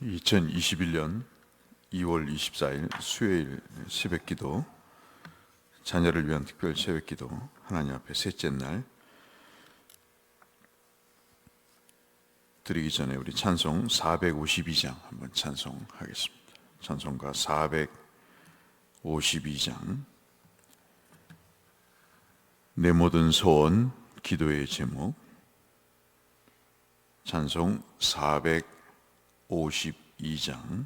2021년 2월 24일 수요일 새벽기도, 자녀를 위한 특별 새벽기도, 하나님 앞에 셋째 날 드리기 전에 우리 찬송 452장 한번 찬송하겠습니다. 찬송가 452장, 내 모든 소원 기도의 제목, 찬송 452장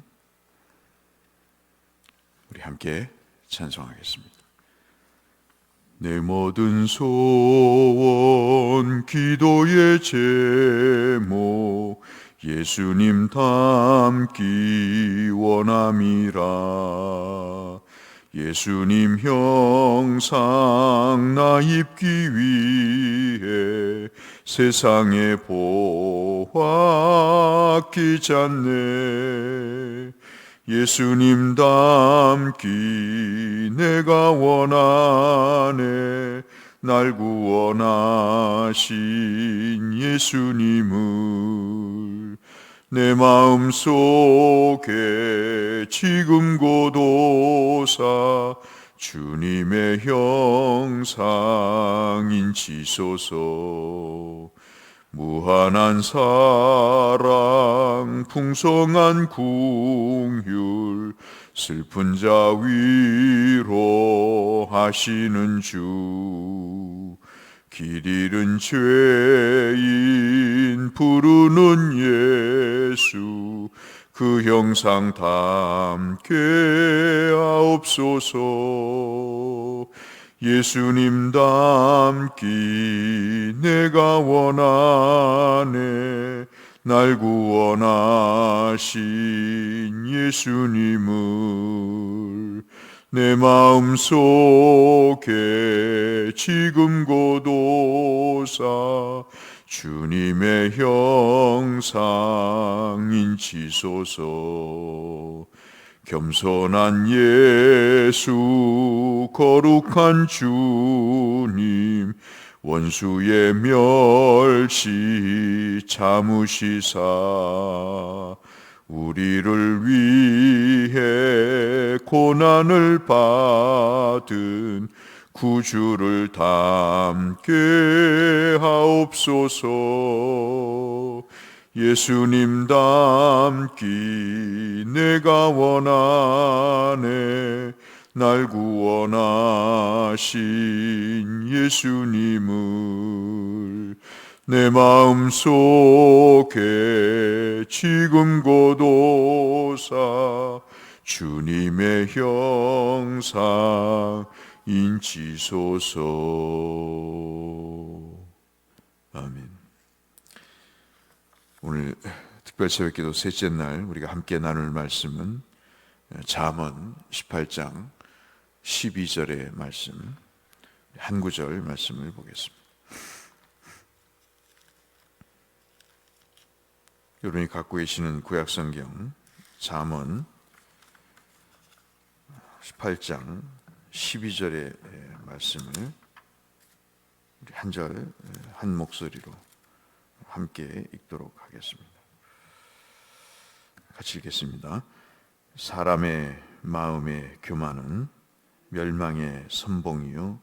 우리 함께 찬송하겠습니다. 내 모든 소원 기도의 제목, 예수님 닮기 원함이라. 예수님 형상 나 입기 위해 세상에 보아 끼잖네. 예수님 닮기 내가 원하네. 날 구원하신 예수님을 내 마음속에 지금 고도사 주님의 형상 인치소서. 무한한 사랑 풍성한 긍휼 슬픈 자 위로하시는 주, 길 잃은 죄인 부르는 예수 그 형상 담게 하옵소서. 예수님 닮기 내가 원하네. 날 구원하신 예수님을 내 마음속에 지금 고도사 주님의 형상 인치소서. 겸손한 예수 거룩한 주님 원수의 멸시 참으시사 우리를 위해 고난을 받은 구주를 닮게 하옵소서. 예수님 닮기 내가 원하네. 날 구원하신 예수님을 내 마음속에 지금 고도사 주님의 형상 인치소서. 아멘. 오늘 특별 새벽기도 셋째 날 우리가 함께 나눌 말씀은 잠언 18장 12절의 말씀, 한 구절 말씀을 보겠습니다. 여러분이 갖고 계시는 구약성경 잠언 18장 12절의 말씀을 우리 한 절 한 목소리로 함께 읽도록 하겠습니다. 같이 읽겠습니다. 사람의 마음의 교만은 멸망의 선봉이요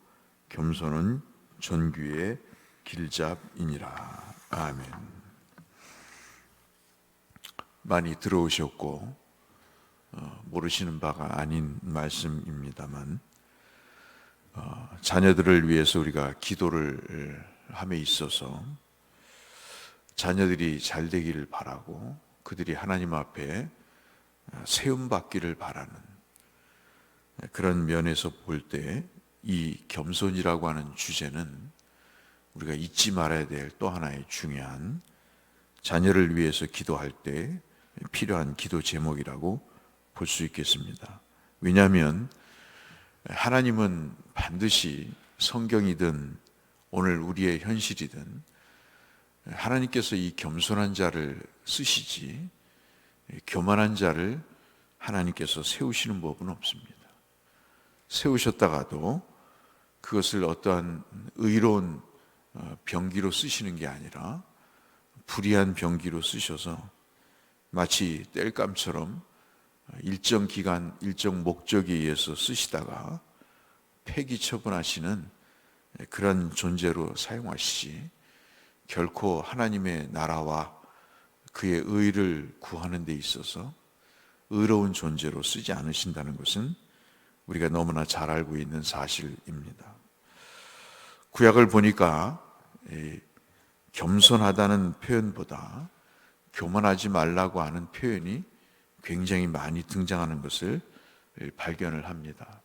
겸손은 존귀의 길잡이니라. 아멘. 많이 들어오셨고 모르시는 바가 아닌 말씀입니다만, 자녀들을 위해서 우리가 기도를 함에 있어서 자녀들이 잘 되기를 바라고 그들이 하나님 앞에 세움받기를 바라는 그런 면에서 볼 때 이 겸손이라고 하는 주제는 우리가 잊지 말아야 될 또 하나의 중요한 자녀를 위해서 기도할 때 필요한 기도 제목이라고 볼 수 있겠습니다. 왜냐하면 하나님은 반드시 성경이든 오늘 우리의 현실이든 하나님께서 이 겸손한 자를 쓰시지 교만한 자를 하나님께서 세우시는 법은 없습니다. 세우셨다가도 그것을 어떠한 의로운 병기로 쓰시는 게 아니라 불의한 병기로 쓰셔서 마치 땔감처럼 일정 기간, 일정 목적에 의해서 쓰시다가 폐기 처분하시는 그런 존재로 사용하시지, 결코 하나님의 나라와 그의 의를 구하는 데 있어서 의로운 존재로 쓰지 않으신다는 것은 우리가 너무나 잘 알고 있는 사실입니다. 구약을 보니까 겸손하다는 표현보다 교만하지 말라고 하는 표현이 굉장히 많이 등장하는 것을 발견을 합니다.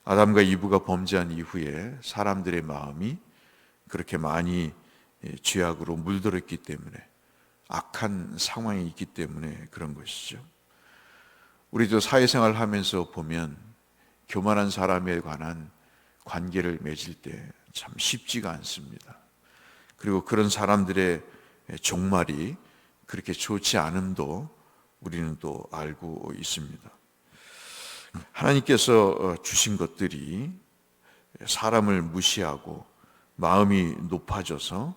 아담과 이브가 범죄한 이후에 사람들의 마음이 그렇게 많이 죄악으로 물들었기 때문에, 악한 상황이 있기 때문에 그런 것이죠. 우리도 사회생활 하면서 보면 교만한 사람에 관한 관계를 맺을 때 참 쉽지가 않습니다. 그리고 그런 사람들의 종말이 그렇게 좋지 않음도 우리는 또 알고 있습니다. 하나님께서 주신 것들이 사람을 무시하고 마음이 높아져서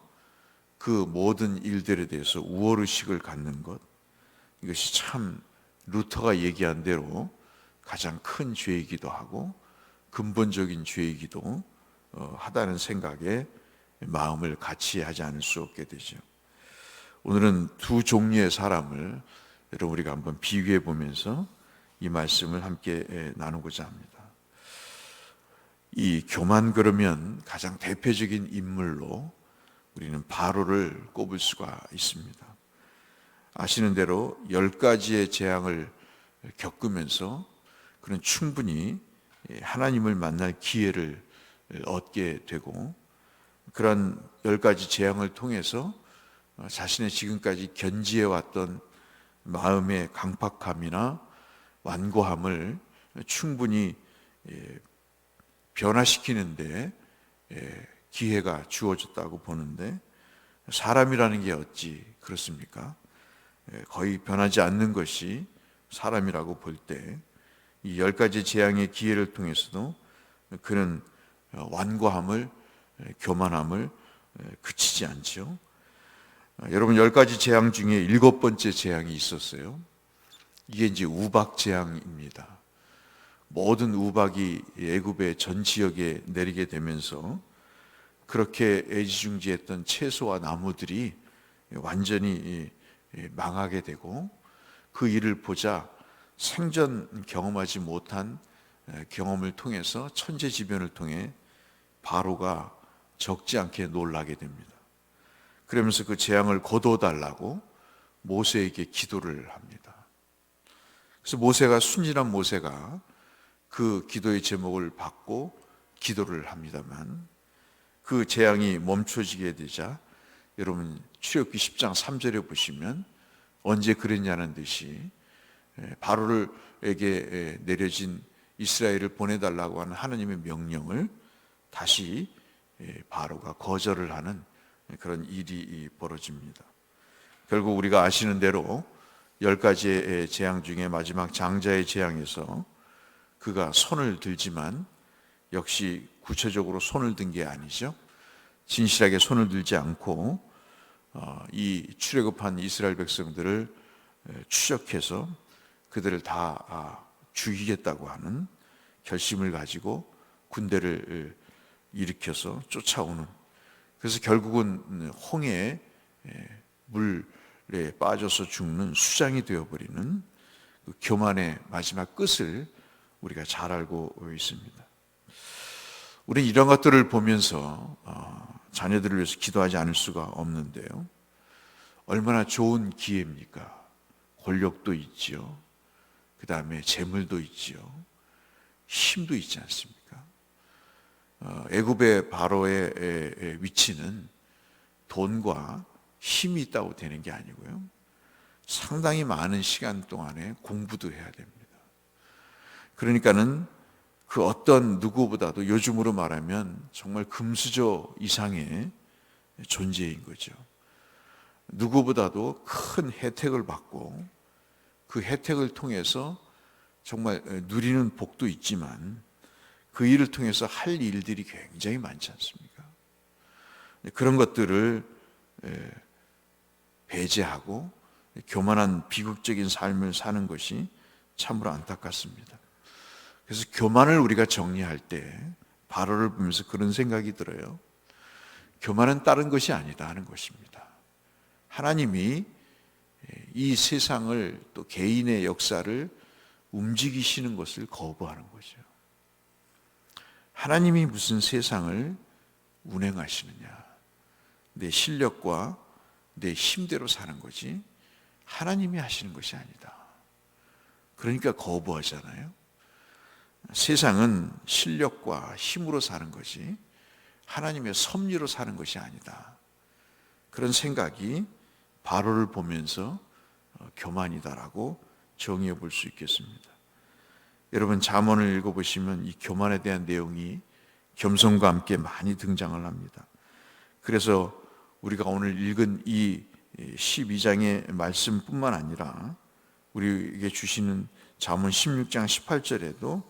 그 모든 일들에 대해서 우월의식을 갖는 것, 이것이 참 루터가 얘기한 대로 가장 큰 죄이기도 하고 근본적인 죄이기도 하다는 생각에 마음을 같이 하지 않을 수 없게 되죠. 오늘은 두 종류의 사람을 여러분 우리가 한번 비교해 보면서 이 말씀을 함께 나누고자 합니다. 이 교만 그러면 가장 대표적인 인물로 우리는 바로를 꼽을 수가 있습니다. 아시는 대로 10가지의 재앙을 겪으면서 그는 충분히 하나님을 만날 기회를 얻게 되고, 그런 10가지 재앙을 통해서 자신의 지금까지 견지해왔던 마음의 강팍함이나 완고함을 충분히 변화시키는데 기회가 주어졌다고 보는데, 사람이라는 게 어찌 그렇습니까? 거의 변하지 않는 것이 사람이라고 볼 때 이 10가지 재앙의 기회를 통해서도 그는 완고함을, 교만함을 그치지 않죠. 여러분, 10가지 재앙 중에 7번째 재앙이 있었어요. 이게 이제 우박 재앙입니다. 모든 우박이 애굽의 전 지역에 내리게 되면서 그렇게 애지중지했던 채소와 나무들이 완전히 망하게 되고, 그 일을 보자 생전 경험하지 못한 경험을 통해서, 천재지변을 통해 바로가 적지 않게 놀라게 됩니다. 그러면서 그 재앙을 거둬달라고 모세에게 기도를 합니다. 그래서 모세가, 순진한 모세가 그 기도의 제목을 받고 기도를 합니다만, 그 재앙이 멈춰지게 되자 여러분 출애굽기 10장 3절에 보시면 언제 그랬냐는 듯이 바로에게 내려진 이스라엘을 보내달라고 하는 하나님의 명령을 다시 바로가 거절을 하는 그런 일이 벌어집니다. 결국 우리가 아시는 대로 10가지의 재앙 중에 마지막 장자의 재앙에서 그가 손을 들지만 역시 구체적으로 손을 든 게 아니죠. 진실하게 손을 들지 않고 이 출애굽한 이스라엘 백성들을 추적해서 그들을 다 죽이겠다고 하는 결심을 가지고 군대를 일으켜서 쫓아오는, 그래서 결국은 홍해에 물에 빠져서 죽는 수장이 되어버리는 그 교만의 마지막 끝을 우리가 잘 알고 있습니다. 우리는 이런 것들을 보면서 자녀들을 위해서 기도하지 않을 수가 없는데요. 얼마나 좋은 기회입니까? 권력도 있지요. 그 다음에 재물도 있지요. 힘도 있지 않습니까? 애굽의 바로의 위치는 돈과 힘이 있다고 되는 게 아니고요. 상당히 많은 시간 동안에 공부도 해야 됩니다. 그러니까는 그 어떤 누구보다도 요즘으로 말하면 정말 금수저 이상의 존재인 거죠. 누구보다도 큰 혜택을 받고 그 혜택을 통해서 정말 누리는 복도 있지만 그 일을 통해서 할 일들이 굉장히 많지 않습니까? 그런 것들을 배제하고 교만한 비극적인 삶을 사는 것이 참으로 안타깝습니다. 그래서 교만을 우리가 정리할 때 바로를 보면서 그런 생각이 들어요. 교만은 다른 것이 아니다 하는 것입니다. 하나님이 이 세상을 또 개인의 역사를 움직이시는 것을 거부하는 거죠. 하나님이 무슨 세상을 운행하시느냐? 내 실력과 내 힘대로 사는 거지 하나님이 하시는 것이 아니다. 그러니까 거부하잖아요. 세상은 실력과 힘으로 사는 것이 하나님의 섭리로 사는 것이 아니다. 그런 생각이 바로를 보면서 교만이다라고 정의해 볼 수 있겠습니다. 여러분 잠언을 읽어보시면 이 교만에 대한 내용이 겸손과 함께 많이 등장을 합니다. 그래서 우리가 오늘 읽은 이 12장의 말씀뿐만 아니라 우리에게 주시는 잠언 16장 18절에도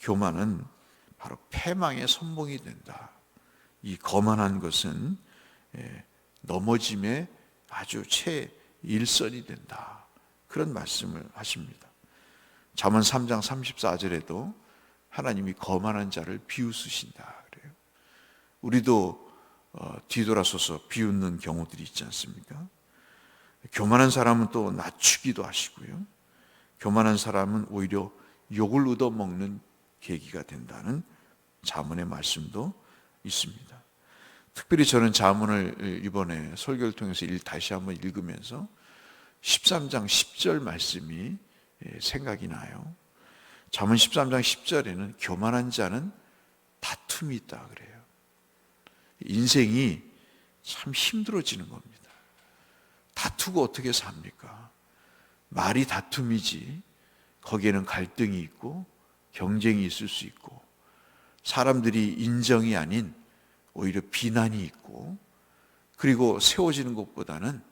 교만은 바로 패망의 선봉이 된다. 이 거만한 것은 넘어짐의 아주 최일선이 된다. 그런 말씀을 하십니다. 잠언 3장 34절에도 하나님이 거만한 자를 비웃으신다 그래요. 우리도 뒤돌아서서 비웃는 경우들이 있지 않습니까? 교만한 사람은 또 낮추기도 하시고요. 교만한 사람은 오히려 욕을 얻어먹는 계기가 된다는 잠언의 말씀도 있습니다. 특별히 저는 잠언을 이번에 설교를 통해서 다시 한번 읽으면서 13장 10절 말씀이 생각이 나요. 잠언 13장 10절에는 교만한 자는 다툼이 있다 그래요. 인생이 참 힘들어지는 겁니다. 다투고 어떻게 삽니까? 말이 다툼이지 거기에는 갈등이 있고 경쟁이 있을 수 있고 사람들이 인정이 아닌 오히려 비난이 있고 그리고 세워지는 것보다는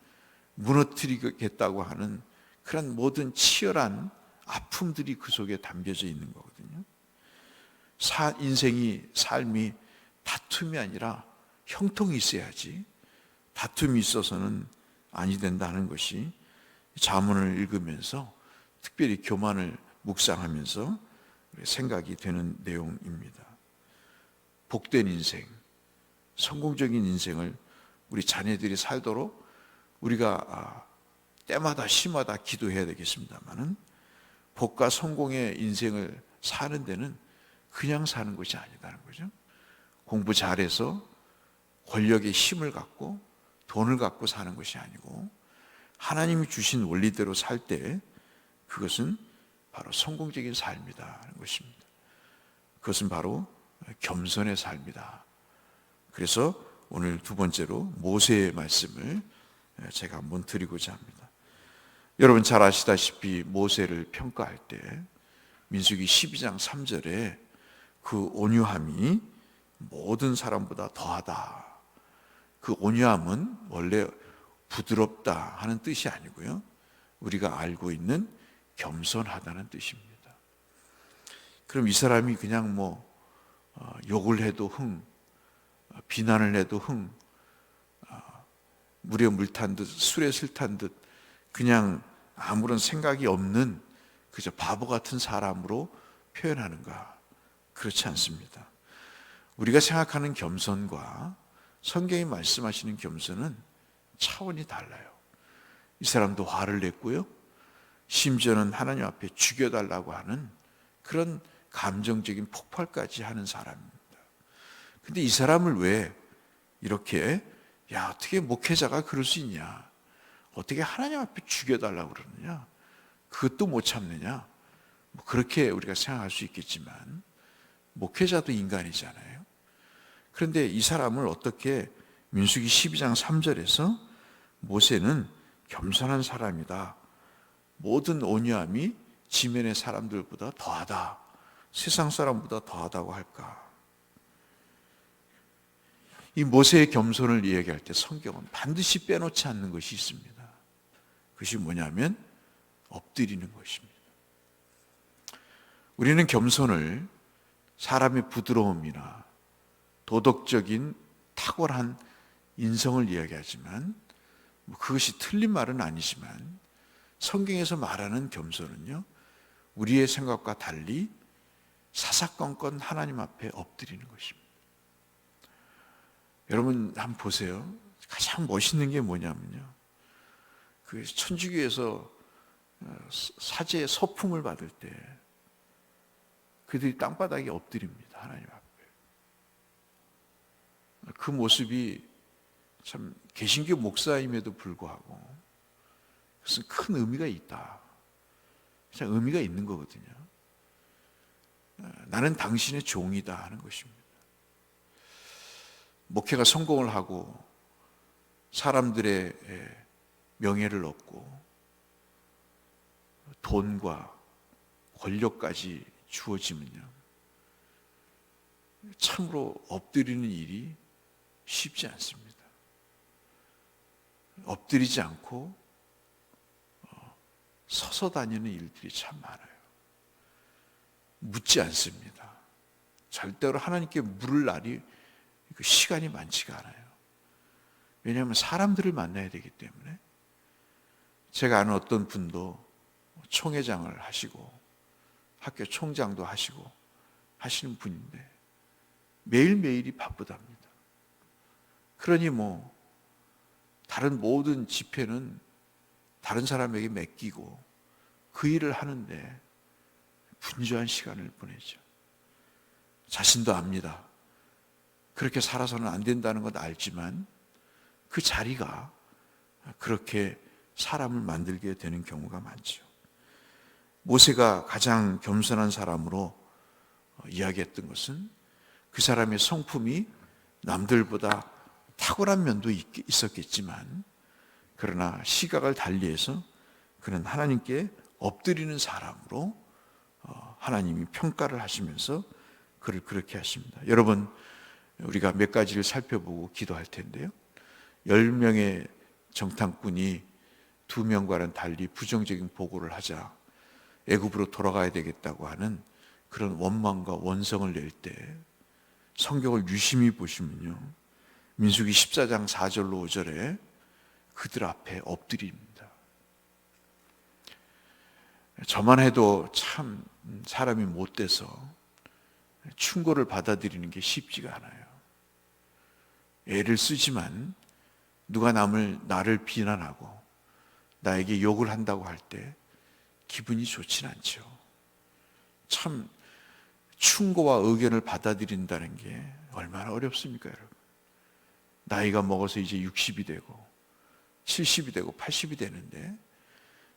무너뜨리겠다고 하는 그런 모든 치열한 아픔들이 그 속에 담겨져 있는 거거든요. 삶이 다툼이 아니라 형통이 있어야지 다툼이 있어서는 아니 된다는 것이 잠언을 읽으면서 특별히 교만을 묵상하면서 생각이 되는 내용입니다. 복된 인생, 성공적인 인생을 우리 자녀들이 살도록 우리가 때마다 시마다 기도해야 되겠습니다만은 복과 성공의 인생을 사는 데는 그냥 사는 것이 아니다는 거죠. 공부 잘해서 권력의 힘을 갖고 돈을 갖고 사는 것이 아니고 하나님이 주신 원리대로 살 때 그것은 바로 성공적인 삶이다는 것입니다. 그것은 바로 겸손의 삶이다. 그래서 오늘 두 번째로 모세의 말씀을 제가 한번 드리고자 합니다. 여러분 잘 아시다시피 모세를 평가할 때 민수기 12장 3절에 그 온유함이 모든 사람보다 더하다. 그 온유함은 원래 부드럽다 하는 뜻이 아니고요. 우리가 알고 있는 겸손하다는 뜻입니다. 그럼 이 사람이 그냥 욕을 해도 비난을 해도 물에 물 탄 듯 술에 술 탄 듯 그냥 아무런 생각이 없는 그저 바보 같은 사람으로 표현하는가? 그렇지 않습니다. 우리가 생각하는 겸손과 성경이 말씀하시는 겸손은 차원이 달라요. 이 사람도 화를 냈고요. 심지어는 하나님 앞에 죽여달라고 하는 그런 감정적인 폭발까지 하는 사람입니다. 근데 이 사람을 왜 이렇게 어떻게 목회자가 그럴 수 있냐? 어떻게 하나님 앞에 죽여달라고 그러느냐? 그것도 못 참느냐? 그렇게 우리가 생각할 수 있겠지만 목회자도 인간이잖아요. 그런데 이 사람을 어떻게 민수기 12장 3절에서 모세는 겸손한 사람이다. 모든 온유함이 지면의 사람들보다 더하다. 세상 사람보다 더하다고 할까? 이 모세의 겸손을 이야기할 때 성경은 반드시 빼놓지 않는 것이 있습니다. 그것이 뭐냐면 엎드리는 것입니다. 우리는 겸손을 사람의 부드러움이나 도덕적인 탁월한 인성을 이야기하지만 그것이 틀린 말은 아니지만 성경에서 말하는 겸손은요, 우리의 생각과 달리 사사건건 하나님 앞에 엎드리는 것입니다. 여러분 한번 보세요. 가장 멋있는 게 뭐냐면요, 그 천주교에서 사제 서품을 받을 때 그들이 땅바닥에 엎드립니다. 하나님 앞에. 그 모습이 참 개신교 목사임에도 불구하고 그것은 큰 의미가 있다. 참 의미가 있는 거거든요. 나는 당신의 종이다 하는 것입니다. 목회가 성공을 하고 사람들의 명예를 얻고 돈과 권력까지 주어지면요, 참으로 엎드리는 일이 쉽지 않습니다. 엎드리지 않고 서서 다니는 일들이 참 많아요. 묻지 않습니다. 절대로 하나님께 물을 날이 시간이 많지가 않아요. 왜냐하면 사람들을 만나야 되기 때문에. 제가 아는 어떤 분도 총회장을 하시고 학교 총장도 하시고 하시는 분인데 매일매일이 바쁘답니다. 그러니 다른 모든 집회는 다른 사람에게 맡기고 그 일을 하는데 분주한 시간을 보내죠. 자신도 압니다. 그렇게 살아서는 안 된다는 건 알지만 그 자리가 그렇게 사람을 만들게 되는 경우가 많죠. 모세가 가장 겸손한 사람으로 이야기했던 것은 그 사람의 성품이 남들보다 탁월한 면도 있었겠지만, 그러나 시각을 달리해서 그는 하나님께 엎드리는 사람으로 하나님이 평가를 하시면서 그를 그렇게 하십니다. 여러분, 우리가 몇 가지를 살펴보고 기도할 텐데요, 10명의 정탐꾼이 2명과는 달리 부정적인 보고를 하자 애굽으로 돌아가야 되겠다고 하는 그런 원망과 원성을 낼 때 성경을 유심히 보시면요, 민수기 14장 4절로 5절에 그들 앞에 엎드립니다. 저만 해도 참 사람이 못돼서 충고를 받아들이는 게 쉽지가 않아요. 애를 쓰지만 누가 나를 비난하고 나에게 욕을 한다고 할 때 기분이 좋진 않죠. 참 충고와 의견을 받아들인다는 게 얼마나 어렵습니까, 여러분? 나이가 먹어서 이제 60이 되고 70이 되고 80이 되는데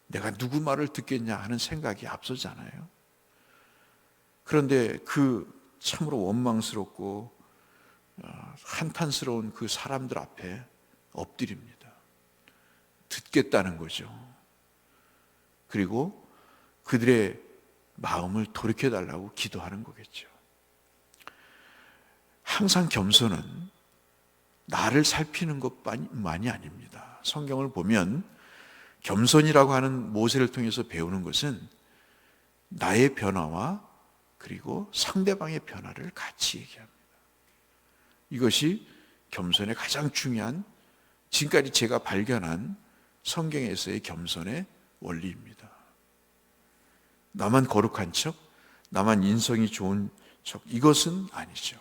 내가 누구 말을 듣겠냐 하는 생각이 앞서잖아요. 그런데 그 참으로 원망스럽고 한탄스러운 그 사람들 앞에 엎드립니다. 듣겠다는 거죠. 그리고 그들의 마음을 돌이켜달라고 기도하는 거겠죠. 항상 겸손은 나를 살피는 것만이 아닙니다. 성경을 보면 겸손이라고 하는 모세를 통해서 배우는 것은 나의 변화와 그리고 상대방의 변화를 같이 얘기합니다. 이것이 겸손의 가장 중요한, 지금까지 제가 발견한 성경에서의 겸손의 원리입니다. 나만 거룩한 척, 나만 인성이 좋은 척, 이것은 아니죠.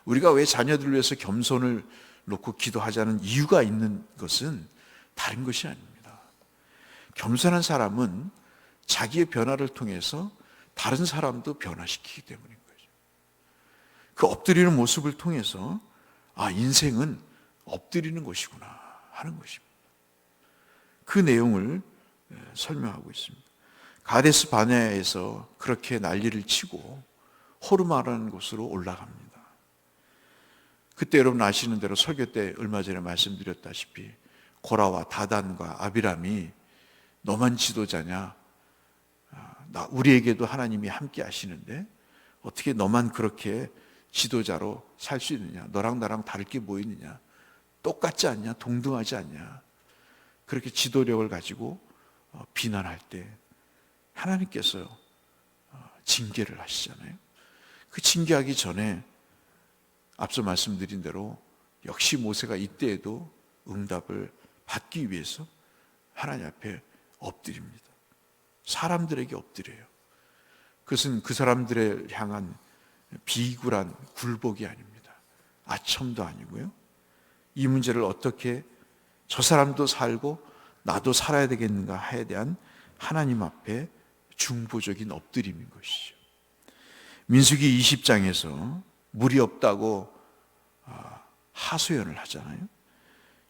우리가 왜 자녀들을 위해서 겸손을 놓고 기도하자는 이유가 있는 것은 다른 것이 아닙니다. 겸손한 사람은 자기의 변화를 통해서 다른 사람도 변화시키기 때문인 거죠. 그 엎드리는 모습을 통해서 인생은 엎드리는 것이구나 하는 것입니다. 그 내용을 설명하고 있습니다. 가데스 바네아에서 그렇게 난리를 치고 호르마라는 곳으로 올라갑니다. 그때 여러분 아시는 대로 설교 때 얼마 전에 말씀드렸다시피 고라와 다단과 아비람이 너만 지도자냐, 우리에게도 하나님이 함께 하시는데 어떻게 너만 그렇게 지도자로 살 수 있느냐, 너랑 나랑 다를 게 뭐 있느냐, 똑같지 않냐, 동등하지 않냐, 그렇게 지도력을 가지고 비난할 때 하나님께서 징계를 하시잖아요. 그 징계하기 전에 앞서 말씀드린 대로 역시 모세가 이때에도 응답을 받기 위해서 하나님 앞에 엎드립니다. 사람들에게 엎드려요. 그것은 그 사람들을 향한 비굴한 굴복이 아닙니다. 아첨도 아니고요. 이 문제를 어떻게 저 사람도 살고 나도 살아야 되겠는가에 대한 하나님 앞에 중보적인 엎드림인 것이죠. 민수기 20장에서 물이 없다고 하소연을 하잖아요.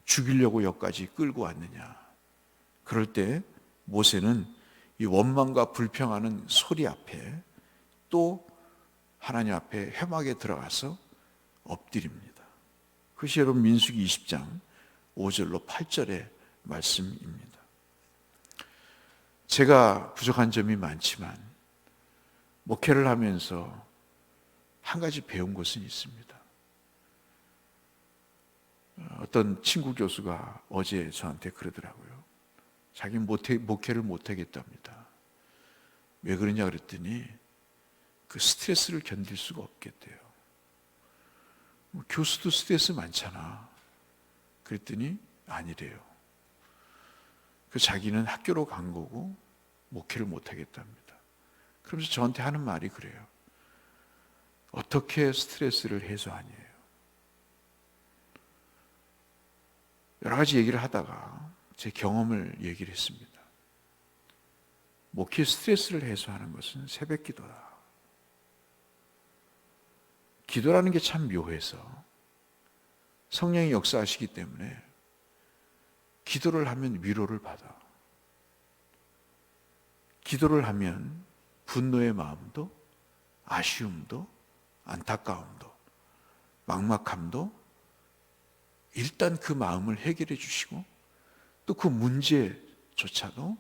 죽이려고 여기까지 끌고 왔느냐. 그럴 때 모세는 이 원망과 불평하는 소리 앞에 또 하나님 앞에 회막에 들어가서 엎드립니다. 그것이 여러분 민수기 20장 5절로 8절의 말씀입니다. 제가 부족한 점이 많지만 목회를 하면서 한 가지 배운 것은 있습니다. 어떤 친구 교수가 어제 저한테 그러더라고요. 자기 목회를 못하겠답니다. 왜 그러냐 그랬더니 그 스트레스를 견딜 수가 없겠대요. 교수도 스트레스 많잖아. 그랬더니 아니래요. 그 자기는 학교로 간 거고 목회를 못하겠답니다. 그러면서 저한테 하는 말이 그래요. 어떻게 스트레스를 해소하냐요. 여러 가지 얘기를 하다가 제 경험을 얘기를 했습니다. 목회 스트레스를 해소하는 것은 새벽 기도다. 기도라는 게 참 묘해서 성령이 역사하시기 때문에 기도를 하면 위로를 받아. 기도를 하면 분노의 마음도 아쉬움도 안타까움도 막막함도 일단 그 마음을 해결해 주시고 또 그 문제조차도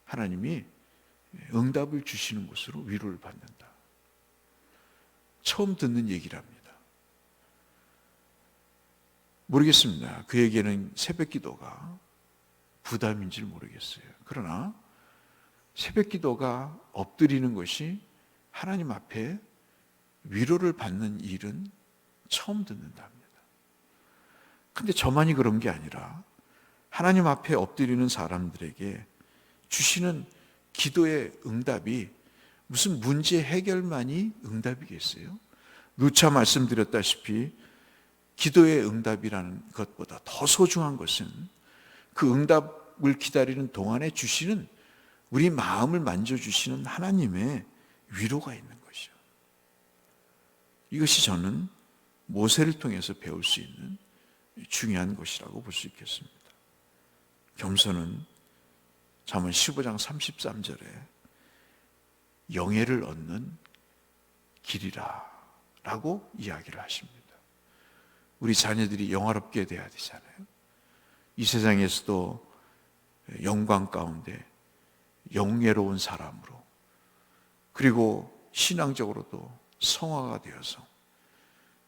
하나님이 응답을 주시는 것으로 위로를 받는다. 처음 듣는 얘기랍니다. 모르겠습니다. 그에게는 새벽 기도가 부담인지 모르겠어요. 그러나 새벽 기도가 엎드리는 것이 하나님 앞에 위로를 받는 일은 처음 듣는답니다. 근데 저만이 그런 게 아니라 하나님 앞에 엎드리는 사람들에게 주시는 기도의 응답이 무슨 문제 해결만이 응답이겠어요? 누차 말씀드렸다시피 기도의 응답이라는 것보다 더 소중한 것은 그 응답을 기다리는 동안에 주시는 우리 마음을 만져주시는 하나님의 위로가 있는 것이죠. 이것이 저는 모세를 통해서 배울 수 있는 중요한 것이라고 볼 수 있겠습니다. 겸손은 잠언 15장 33절에 영예를 얻는 길이라 라고 이야기를 하십니다. 우리 자녀들이 영화롭게 돼야 되잖아요. 이 세상에서도 영광 가운데 영예로운 사람으로 그리고 신앙적으로도 성화가 되어서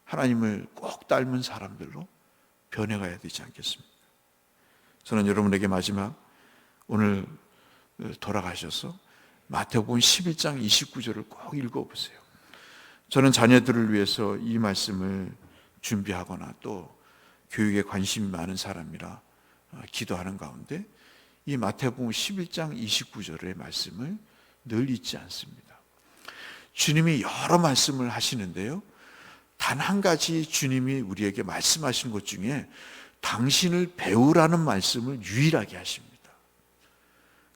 하나님을 꼭 닮은 사람들로 변해가야 되지 않겠습니까? 저는 여러분에게 마지막 오늘 돌아가셔서 마태복음 11장 29절을 꼭 읽어보세요. 저는 자녀들을 위해서 이 말씀을 준비하거나 또 교육에 관심이 많은 사람이라 기도하는 가운데 이 마태복음 11장 29절의 말씀을 늘 잊지 않습니다. 주님이 여러 말씀을 하시는데요. 단 한 가지 주님이 우리에게 말씀하신 것 중에 당신을 배우라는 말씀을 유일하게 하십니다.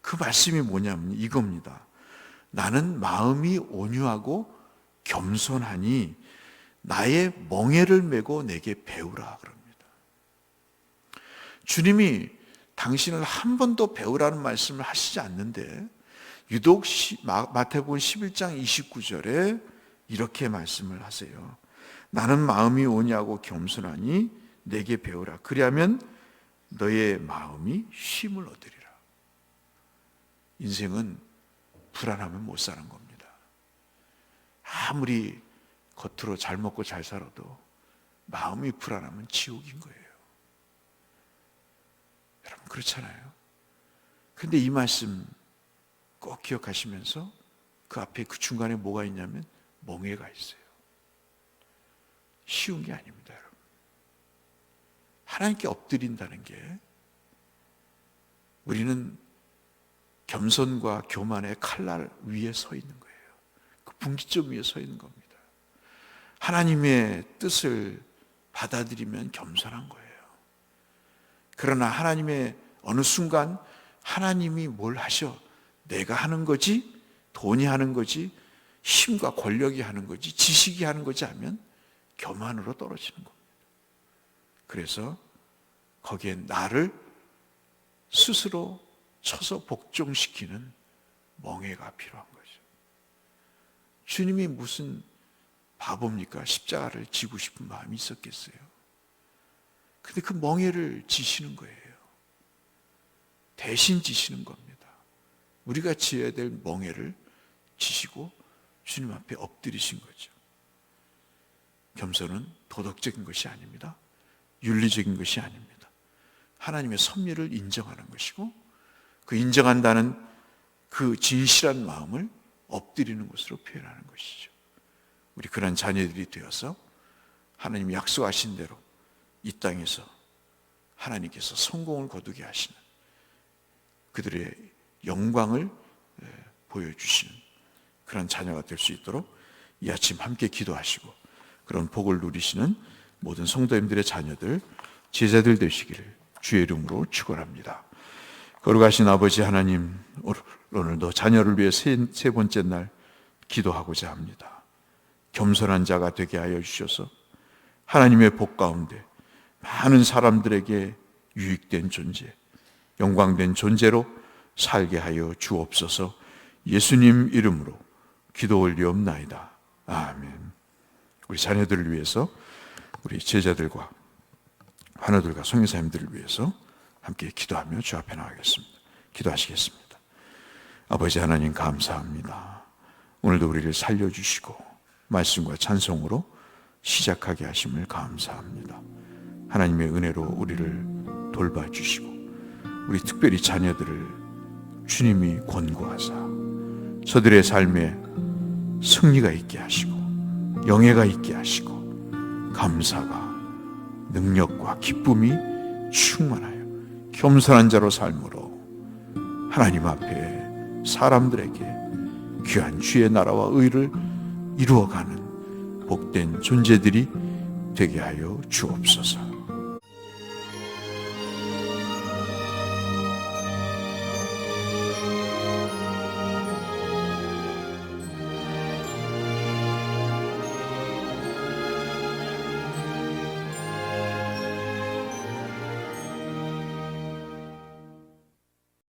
그 말씀이 뭐냐면 이겁니다. 나는 마음이 온유하고 겸손하니 나의 멍에를 메고 내게 배우라 그럽니다. 주님이 당신을 한 번도 배우라는 말씀을 하시지 않는데 유독 마태복음 11장 29절에 이렇게 말씀을 하세요. 나는 마음이 온유하고 겸손하니 내게 배우라. 그리하면 너의 마음이 쉼을 얻으리라. 인생은 불안하면 못 사는 겁니다. 아무리 겉으로 잘 먹고 잘 살아도 마음이 불안하면 지옥인 거예요. 여러분 그렇잖아요. 근데 이 말씀 꼭 기억하시면서 그 앞에 그 중간에 뭐가 있냐면 멍에가 있어요. 쉬운 게 아닙니다, 여러분. 하나님께 엎드린다는 게 우리는 겸손과 교만의 칼날 위에 서 있는 거예요. 그 분기점 위에 서 있는 겁니다. 하나님의 뜻을 받아들이면 겸손한 거예요. 그러나 하나님의 어느 순간 하나님이 뭘 하셔? 내가 하는 거지? 돈이 하는 거지? 힘과 권력이 하는 거지? 지식이 하는 거지? 하면 교만으로 떨어지는 겁니다. 그래서 거기에 나를 스스로 쳐서 복종시키는 멍해가 필요한 거죠. 주님이 무슨 바보입니까? 십자가를 지고 싶은 마음이 있었겠어요? 근데 그 멍해를 지시는 거예요. 대신 지시는 겁니다. 우리가 지어야 될 멍해를 지시고 주님 앞에 엎드리신 거죠. 겸손은 도덕적인 것이 아닙니다. 윤리적인 것이 아닙니다. 하나님의 섭리를 인정하는 것이고, 그 인정한다는 그 진실한 마음을 엎드리는 것으로 표현하는 것이죠. 우리 그런 자녀들이 되어서 하나님이 약속하신 대로 이 땅에서 하나님께서 성공을 거두게 하시는, 그들의 영광을 보여주시는 그런 자녀가 될 수 있도록 이 아침 함께 기도하시고, 그런 복을 누리시는 모든 성도님들의 자녀들, 제자들 되시기를 주의 이름으로 축원합니다. 거룩하신 아버지 하나님, 오늘도 자녀를 위해 세 번째 날 기도하고자 합니다. 겸손한 자가 되게 하여 주셔서 하나님의 복 가운데 많은 사람들에게 유익된 존재, 영광된 존재로 살게 하여 주옵소서. 예수님 이름으로 기도 올리옵나이다. 아멘. 우리 자녀들을 위해서, 우리 제자들과 환우들과 성교사님들을 위해서 함께 기도하며 주 앞에 나가겠습니다. 기도하시겠습니다. 아버지 하나님, 감사합니다. 오늘도 우리를 살려주시고 말씀과 찬송으로 시작하게 하심을 감사합니다. 하나님의 은혜로 우리를 돌봐주시고, 우리 특별히 자녀들을 주님이 권고하사 저들의 삶에 승리가 있게 하시고 영예가 있게 하시고 감사가, 능력과 기쁨이 충만하여 겸손한 자로 삶으로 하나님 앞에 사람들에게 귀한 주의 나라와 의를 이루어가는 복된 존재들이 되게 하여 주옵소서.